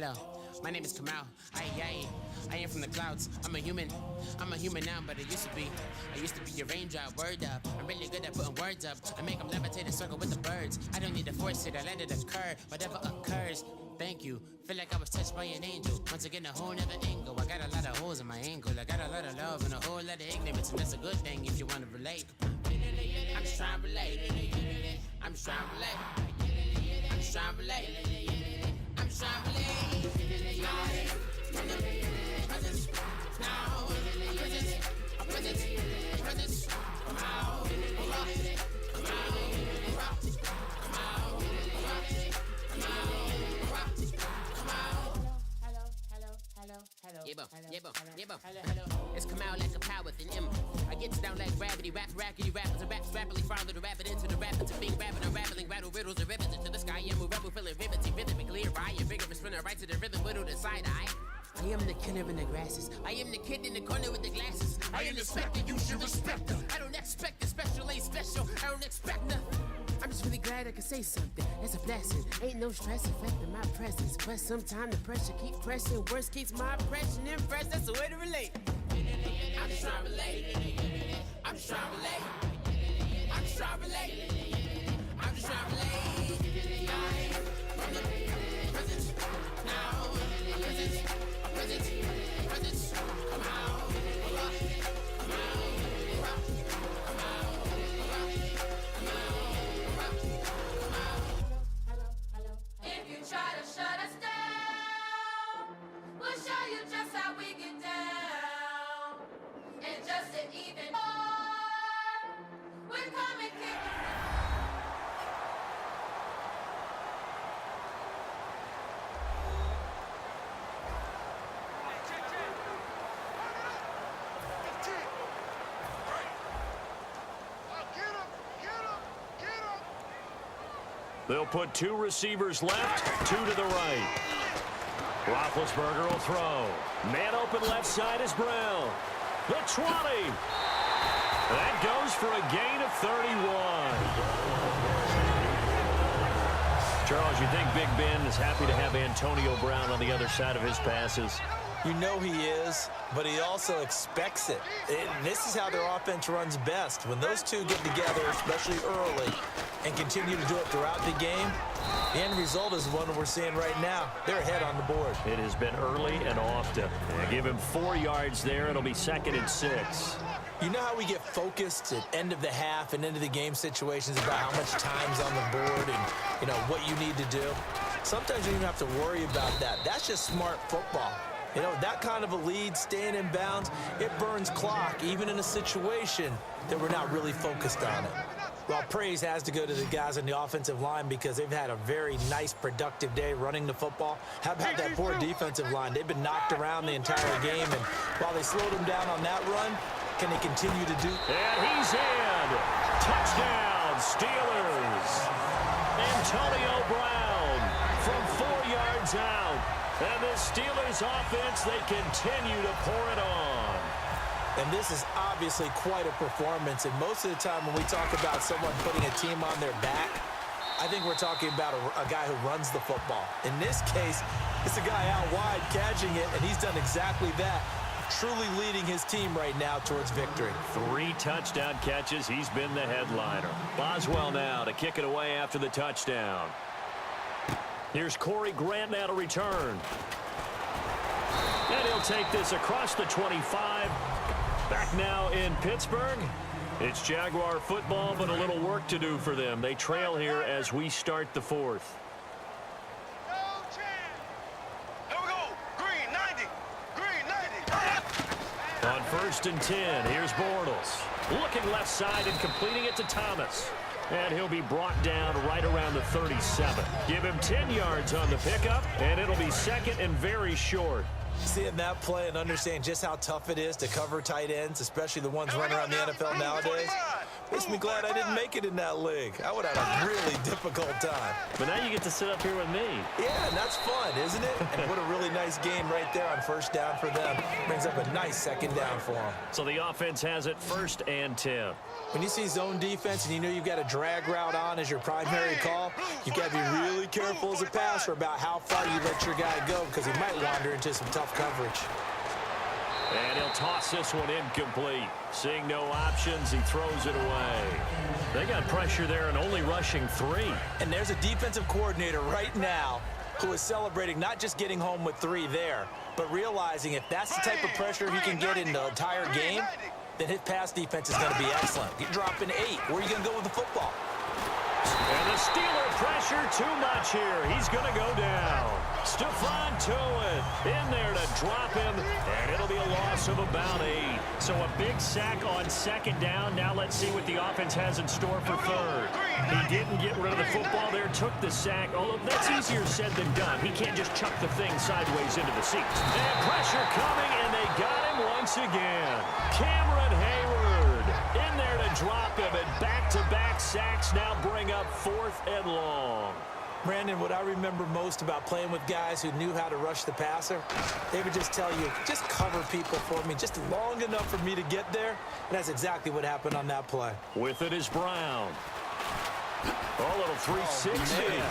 Hello, my name is Kamal. I am from the clouds. I'm a human now, but I used to be a raindrop, word up. I'm really good at putting words up. I make them levitate and circle with the birds. I don't need to force it, I let it occur. Whatever occurs, thank you. Feel like I was touched by an angel. Once again, a whole nother angle. I got a lot of holes in my angle. I got a lot of love and a whole lot of ignorance, and that's a good thing if you want to relate. I'm just trying to relate. I'm just trying to relate. I'm just trying to relate. I'm just trying to relate. Presence, now, presence, come out, It's come out like a power with an M. I get down like gravity, rap rackety rappers and raps rapidly follow the rapid into the rapids of being rapping and rattling rattle riddles and rivets into the sky. I'm a rebel feeling riveting, rhythmically right, vigorous spinner right to the rhythm, widow to side eye. I am the killer in the grasses. I am the kid in the corner with the glasses. I am the specter, you should respect her. I don't expect the special, ain't special. I don't expect nothing. I'm just really glad I can say something. That's a blessing. Ain't no stress affecting my presence. But sometimes the pressure keeps pressing. Worst keeps my impression impressed. That's the way to relate. I'm just trying to relate. I'm just trying to relate. I'm just trying to relate. I'm just trying to relate. From the presence, now, presence, come out, come out. If you try to shut us down, we'll show you just how we get down. And just to even more, we're coming kicking. They'll put two receivers left, two to the right. Roethlisberger will throw. Man open left side is Brown. The 20. That goes for a gain of 31. Charles, you think Big Ben is happy to have Antonio Brown on the other side of his passes? You know he is, but he also expects it. This is how their offense runs best. When those two get together, especially early, and continue to do it throughout the game, the end result is one we're seeing right now. They're ahead on the board. It has been early and often. Give him 4 yards there. It'll be 2nd and 6. You know how we get focused at end of the half and into the game situations about how much time's on the board and, what you need to do? Sometimes you don't even have to worry about that. That's just smart football. That kind of a lead, staying in bounds, it burns clock, even in a situation that we're not really focused on it. Well, praise has to go to the guys on the offensive line because they've had a very nice, productive day running the football. How about that poor defensive line? They've been knocked around the entire game, and while they slowed them down on that run, can they continue to do? And he's in. Touchdown, Steelers. Antonio Brown from 4 yards out. And the Steelers offense, they continue to pour it on. And this is obviously quite a performance. And most of the time when we talk about someone putting a team on their back, I think we're talking about a guy who runs the football. In this case, it's a guy out wide catching it, and he's done exactly that, truly leading his team right now towards victory. 3 touchdown catches. He's been the headliner. Boswell now to kick it away after the touchdown. Here's Corey Grant now to return. And he'll take this across the 25. Back now in Pittsburgh. It's Jaguar football, but a little work to do for them. They trail here as we start the 4th. Here we go. Green 90. Green 90. On 1st and 10, here's Bortles. Looking left side and completing it to Thomas. And he'll be brought down right around the 37. Give him 10 yards on the pickup, and it'll be 2nd and very short. Seeing that play and understanding just how tough it is to cover tight ends, especially the ones running around the NFL nowadays, makes me glad I didn't make it in that league. I would have had a really difficult time. But now you get to sit up here with me. Yeah, and that's fun, isn't it? And what a really nice game right there on first down for them. Brings up a nice second down for them. So the offense has it 1st and 10. When you see zone defense and you know you've got a drag route on as your primary call, you've got to be really careful as a passer about how far you let your guy go because he might wander into some tough coverage. And he'll toss this one incomplete. Seeing no options, he throws it away. They got pressure there and only rushing 3. And there's a defensive coordinator right now who is celebrating not just getting home with 3 there, but realizing if that's the type of pressure he can get in the entire game, then his pass defense is going to be excellent. You're dropping 8. Where are you going to go with the football? And the Steeler pressure too much here. He's going to go down. Stephon Tuitt in there to drop him, and it'll be a loss of about 8. So a big sack on 2nd down. Now let's see what the offense has in store for 3rd. He didn't get rid of the football there, took the sack, although that's easier said than done. He can't just chuck the thing sideways into the seats. And pressure coming, and they got him once again. Cameron Hayward in there to drop him, and back-to-back sacks now bring up 4th and long. Brandon, what I remember most about playing with guys who knew how to rush the passer, they would just tell you, just cover people for me, just long enough for me to get there. And that's exactly what happened on that play. With it is Brown. A little 360.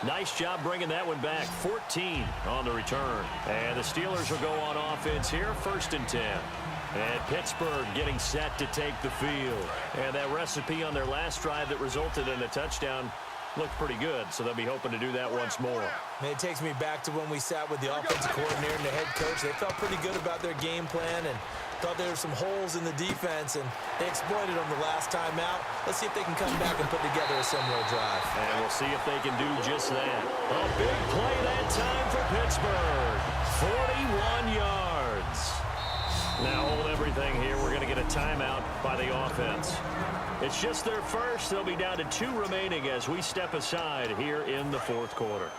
Nice job bringing that one back. 14 on the return. And the Steelers will go on offense here, 1st and 10. And Pittsburgh getting set to take the field. And that recipe on their last drive that resulted in a touchdown looked pretty good, so they'll be hoping to do that once more. And it takes me back to when we sat with the offensive coordinator and the head coach. They felt pretty good about their game plan and thought there were some holes in the defense, and they exploited them the last time out. Let's see if they can come back and put together a similar drive. And we'll see if they can do just that. A big play that time for Pittsburgh. 41 yards. Now hold everything here. We're going to get a timeout by the offense. It's just their first. They'll be down to 2 remaining as we step aside here in the 4th quarter.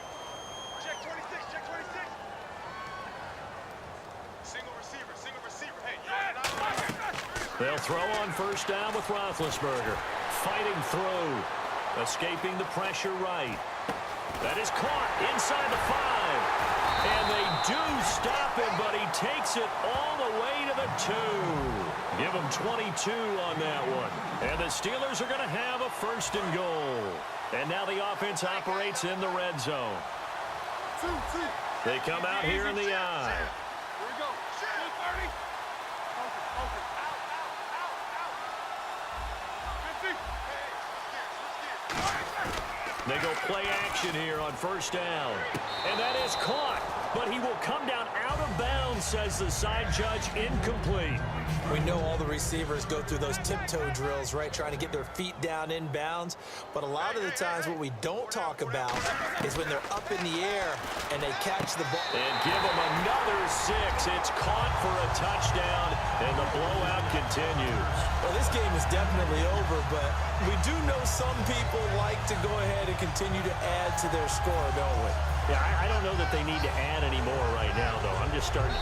Check 26, check 26. Single receiver. Hey, They'll throw on 1st down with Roethlisberger. Fighting through. Escaping the pressure right. That is caught inside the 5. And they do stop him, but he takes it all the way to the 2. Give him 22 on that one. And the Steelers are going to have a 1st and goal. And now the offense operates in the red zone. They come out here in the eye. Here we go. 30. Focus. Out. 50. They go play action here on 1st down. And that is caught. But he will come down out of bounds, says the side judge, incomplete. We know all the receivers go through those tiptoe drills, right, trying to get their feet down in bounds. But a lot of the times what we don't talk about is when they're up in the air and they catch the ball. And give them another 6. It's caught for a touchdown, and the blowout continues. Well, this game is definitely over, but we do know some people like to go ahead and continue to add to their score, don't we? Yeah, I don't know that they need to add any more right now, though. I'm just starting to...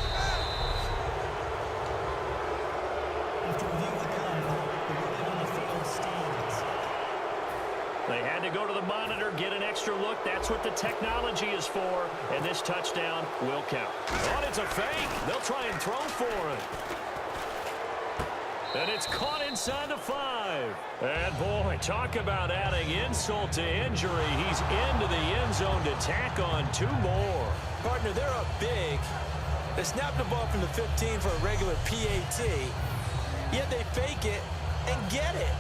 They had to go to the monitor, get an extra look. That's what the technology is for. And this touchdown will count. Oh, it's a fake. They'll try and throw for it. And it's caught inside the 5. And, boy, talk about adding insult to injury. He's into the end zone to tack on 2 more. Partner, they're up big. They snapped the ball from the 15 for a regular PAT, yet they fake it and get it.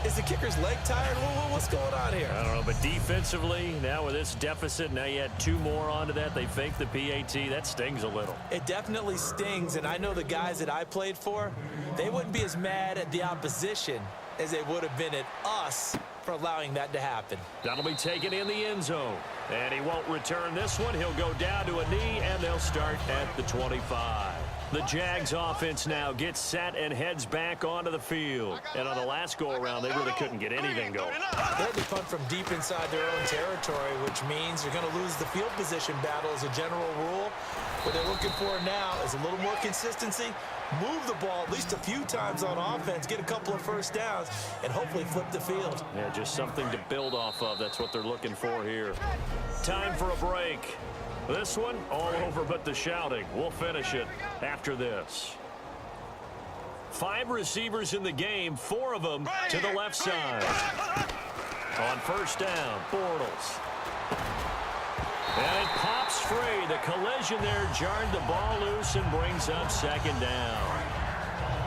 Is the kicker's leg tired? What's going on here? I don't know, but defensively, now with this deficit, now you add 2 more onto that. They fake the PAT. That stings a little. It definitely stings, and I know the guys that I played for, they wouldn't be as mad at the opposition as they would have been at us for allowing that to happen. That'll be taken in the end zone. And he won't return this one. He'll go down to a knee, and they'll start at the 25. The Jags offense now gets set and heads back onto the field. And on the last go-around, they really couldn't get anything going. They had to punt from deep inside their own territory, which means you're going to lose the field position battle as a general rule. What they're looking for now is a little more consistency, move the ball at least a few times on offense, get a couple of first downs, and hopefully flip the field. Yeah, just something to build off of. That's what they're looking for here. Time for a break. This one, all over but the shouting. We'll finish it after this. 5 receivers in the game, 4 of them to the left side. On first down, Bortles. And it pops free. The collision there jarred the ball loose and brings up second down.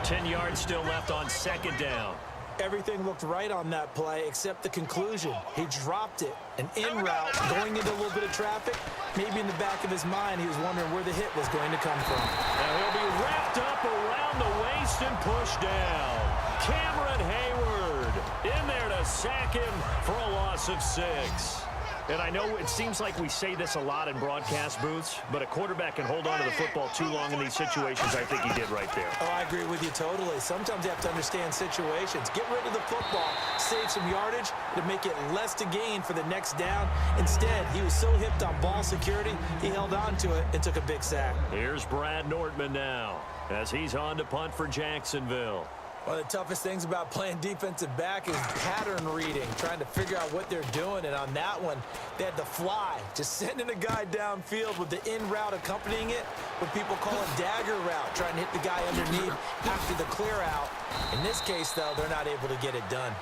10 yards still left on second down. Everything looked right on that play except the conclusion. He dropped it. An in route going into a little bit of traffic. Maybe in the back of his mind he was wondering where the hit was going to come from. Now he'll be wrapped up around the waist and pushed down. Cameron Hayward in there to sack him for a loss of 6. And I know it seems like we say this a lot in broadcast booths, but a quarterback can hold on to the football too long in these situations. I think he did right there. Oh, I agree with you totally. Sometimes you have to understand situations. Get rid of the football, save some yardage to make it less to gain for the next down. Instead, he was so hipped on ball security, he held on to it and took a big sack. Here's Brad Nortman now as he's on to punt for Jacksonville. One of the toughest things about playing defensive back is pattern reading, trying to figure out what they're doing. And on that one, they had the fly, just sending a guy downfield with the in route accompanying it, what people call a dagger route, trying to hit the guy underneath after the clear out. In this case, though, they're not able to get it done.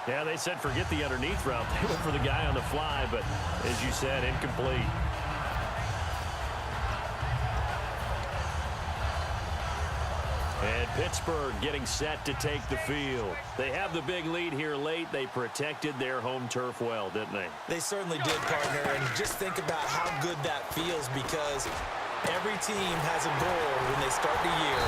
Yeah, they said forget the underneath route. They went for the guy on the fly, but as you said, incomplete. And Pittsburgh getting set to take the field. They have the big lead here late. They protected their home turf well, didn't they? They certainly did, partner. And just think about how good that feels, because every team has a goal when they start the year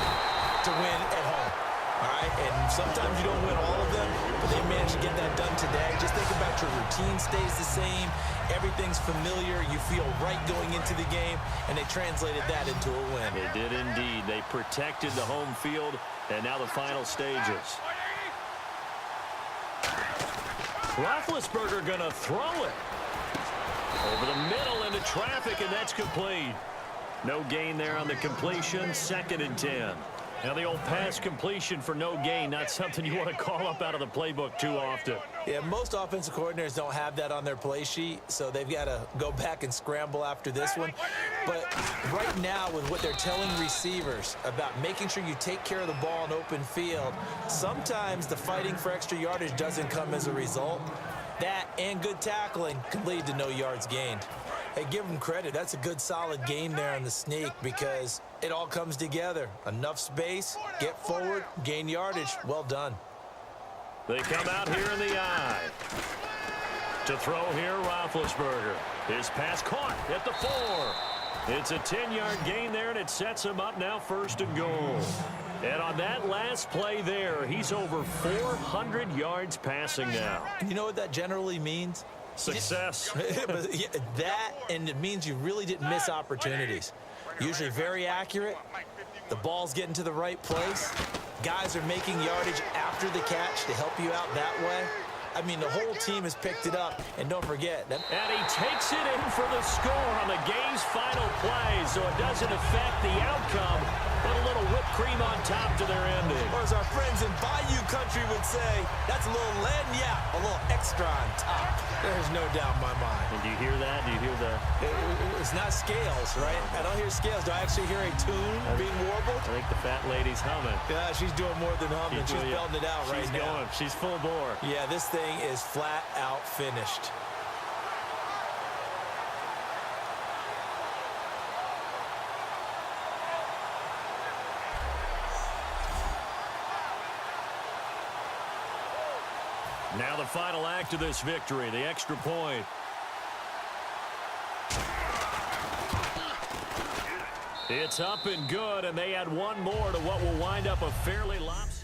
to win at home. All right? And sometimes you don't win all of them, but they managed to get that done today. Just think about your routine stays the same. Everything's familiar. You feel right going into the game, and they translated that into a win. They did indeed. They protected the home field, and now the final stages. Roethlisberger going to throw it. Over the middle into traffic, and that's complete. No gain there on the completion. 2nd and 10. Now the old pass completion for no gain, not something you want to call up out of the playbook too often. Yeah, most offensive coordinators don't have that on their play sheet, so they've got to go back and scramble after this one. But right now, with what they're telling receivers about making sure you take care of the ball in open field, sometimes the fighting for extra yardage doesn't come as a result. That and good tackling can lead to no yards gained. Hey, give them credit. That's a good, solid game there on the sneak, because it all comes together. Enough space, get forward, gain yardage. Well done. They come out here in the eye. To throw here, Roethlisberger. His pass caught at the 4. It's a 10-yard gain there, and it sets him up now 1st and goal. And on that last play there, he's over 400 yards passing now. You know what that generally means? Success. But yeah, that, and it means you really didn't miss opportunities. Usually very accurate. The ball's getting to the right place. Guys are making yardage after the catch to help you out that way. I mean, the whole team has picked it up. And don't forget that. And he takes it in for the score on the game's final play, so it doesn't affect the outcome, but a little whipped cream on top to their ending. Or as our friends in Bayou Country would say, that's a little lagniappe, a little extra on top. There's no doubt in my mind. And do you hear that? Do you hear that? It's not scales, right? I don't hear scales. Do I actually hear a tune being warbled? I think the fat lady's humming. Yeah, she's doing more than humming. She's belting it out right now. She's going. She's full bore. Yeah, this thing is flat out finished. Now the final act of this victory, the extra point. It's up and good, and they add one more to what will wind up a fairly lopsided